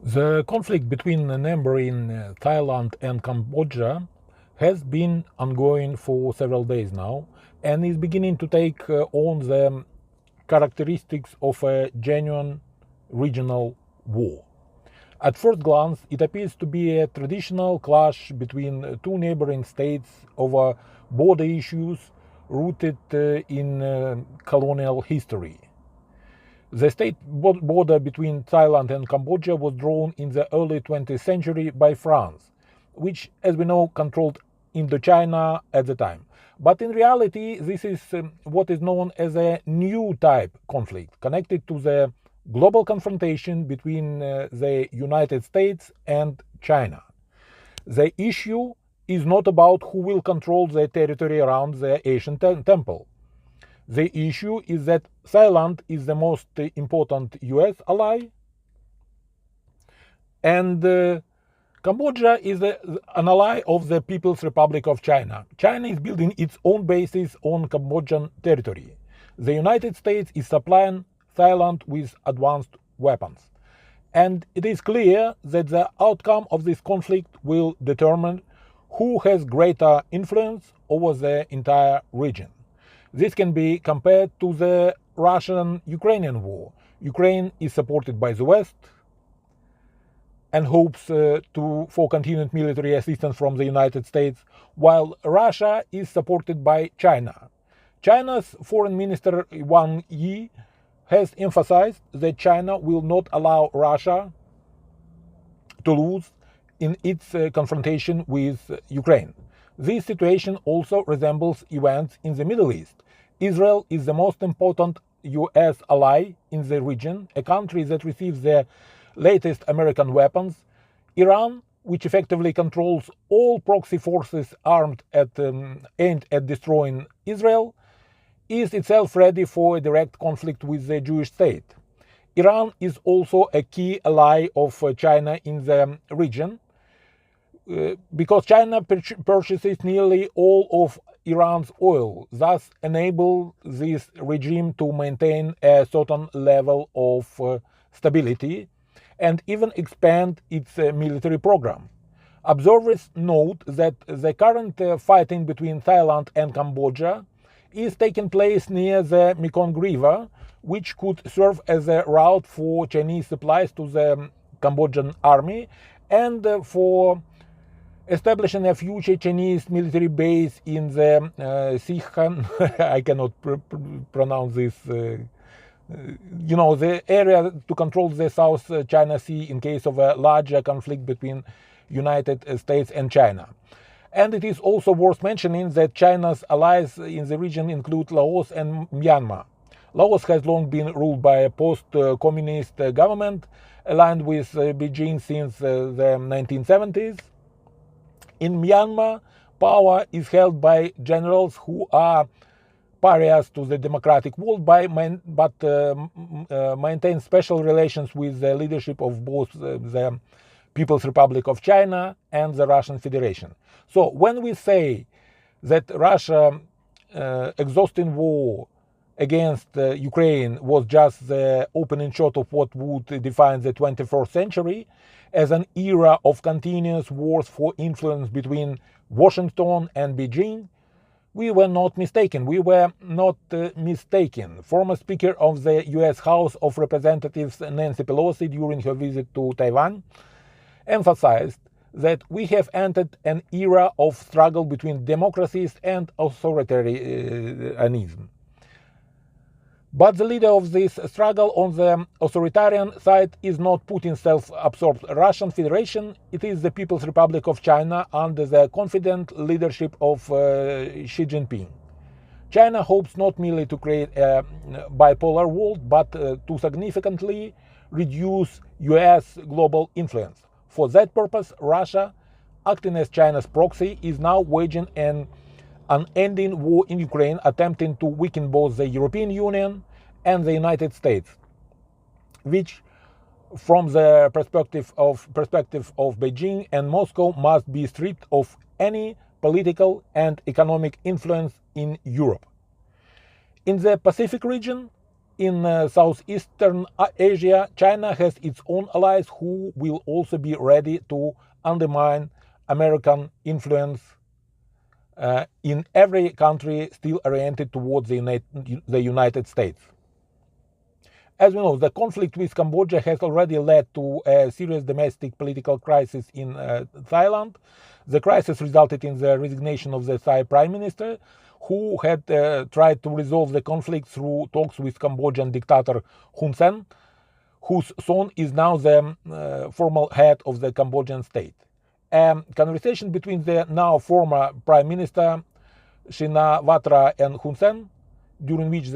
The conflict between neighboring Thailand and Cambodia has been ongoing for several days now and is beginning to take on the characteristics of a genuine regional war. At first glance, it appears to be a traditional clash between two neighboring states over border issues rooted in colonial history. The state border between Thailand and Cambodia was drawn in the early 20th century by France, which, as we know, controlled Indochina at the time. But in reality, this is what is known as a new type conflict, connected to the global confrontation between the United States and China. The issue is not about who will control the territory around the Asian temple. The issue is that Thailand is the most important US ally, and Cambodia is an ally of the People's Republic of China. China is building its own bases on Cambodian territory. The United States is supplying Thailand with advanced weapons. And it is clear that the outcome of this conflict will determine who has greater influence over the entire region. This can be compared to the Russian-Ukrainian war. Ukraine is supported by the West and hopes for continued military assistance from the United States, while Russia is supported by China. China's Foreign Minister Wang Yi has emphasized that China will not allow Russia to lose in its confrontation with Ukraine. This situation also resembles events in the Middle East. Israel is the most important US ally in the region, a country that receives the latest American weapons. Iran, which effectively controls all proxy forces aimed at destroying Israel, is itself ready for a direct conflict with the Jewish state. Iran is also a key ally of China in the region, because China purchases nearly all of Iran's oil, thus enable this regime to maintain a certain level of stability and even expand its military program. Observers note that the current fighting between Thailand and Cambodia is taking place near the Mekong River, which could serve as a route for Chinese supplies to the Cambodian army and for establishing a future Chinese military base in the Sikhan, I cannot pronounce this, the area to control the South China Sea in case of a larger conflict between United States and China. And it is also worth mentioning that China's allies in the region include Laos and Myanmar. Laos has long been ruled by a post-communist government aligned with Beijing since the 1970s. In Myanmar, power is held by generals who are pariahs to the democratic world but maintain special relations with the leadership of both the People's Republic of China and the Russian Federation. So when we say that Russia exhausting war against Ukraine was just the opening shot of what would define the 21st century as an era of continuous wars for influence between Washington and Beijing, we were not mistaken. Former Speaker of the US House of Representatives Nancy Pelosi, during her visit to Taiwan, emphasized that we have entered an era of struggle between democracies and authoritarianism. But the leader of this struggle on the authoritarian side is not Putin's self-absorbed Russian Federation, it is the People's Republic of China under the confident leadership of Xi Jinping. China hopes not merely to create a bipolar world, but to significantly reduce US global influence. For that purpose, Russia, acting as China's proxy, is now waging an unending war in Ukraine, attempting to weaken both the European Union and the United States, which, from the perspective of Beijing and Moscow, must be stripped of any political and economic influence in Europe. In the Pacific region, In Southeastern Asia, China has its own allies who will also be ready to undermine American influence in every country still oriented towards the United States. As we know, the conflict with Cambodia has already led to a serious domestic political crisis in Thailand. The crisis resulted in the resignation of the Thai Prime Minister, who had tried to resolve the conflict through talks with Cambodian dictator Hun Sen, whose son is now the formal head of the Cambodian state. A conversation between the now former Prime Minister Shinawatra and Hun Sen, during which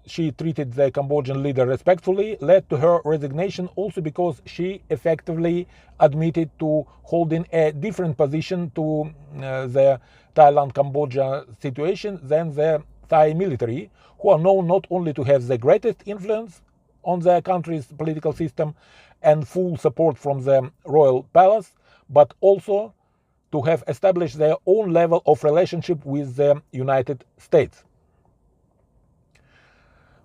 she treated the Cambodian leader respectfully, led to her resignation, also because she effectively admitted to holding a different position to the Thailand-Cambodia situation than the Thai military, who are known not only to have the greatest influence on the country's political system and full support from the royal palace, but also to have established their own level of relationship with the United States.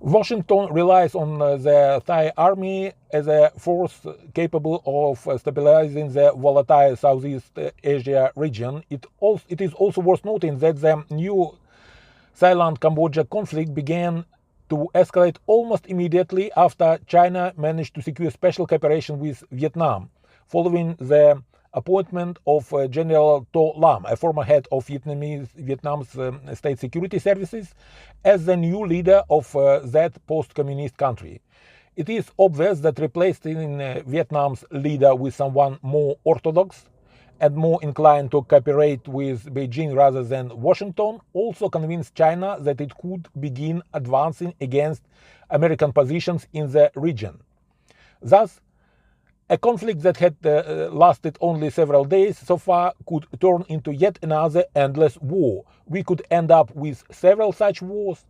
Washington relies on the Thai army as a force capable of stabilizing the volatile Southeast Asia region. It is also worth noting that the new Thailand-Cambodia conflict began to escalate almost immediately after China managed to secure special cooperation with Vietnam, following the appointment of General To Lam, a former head of Vietnam's state security services, as the new leader of that post-communist country. It is obvious that replacing Vietnam's leader with someone more orthodox and more inclined to cooperate with Beijing rather than Washington also convinced China that it could begin advancing against American positions in the region. Thus, a conflict that had lasted only several days so far could turn into yet another endless war. We could end up with several such wars: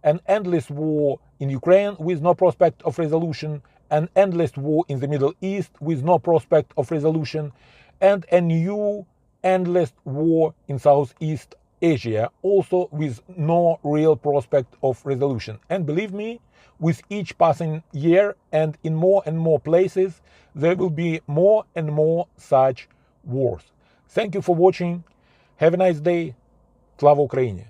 an endless war in Ukraine with no prospect of resolution, an endless war in the Middle East with no prospect of resolution, and a new endless war in Southeast Asia, also with no real prospect of resolution. And believe me, with each passing year and in more places, there will be more and more such wars. Thank you for watching. Have a nice day. Slava Ukraini!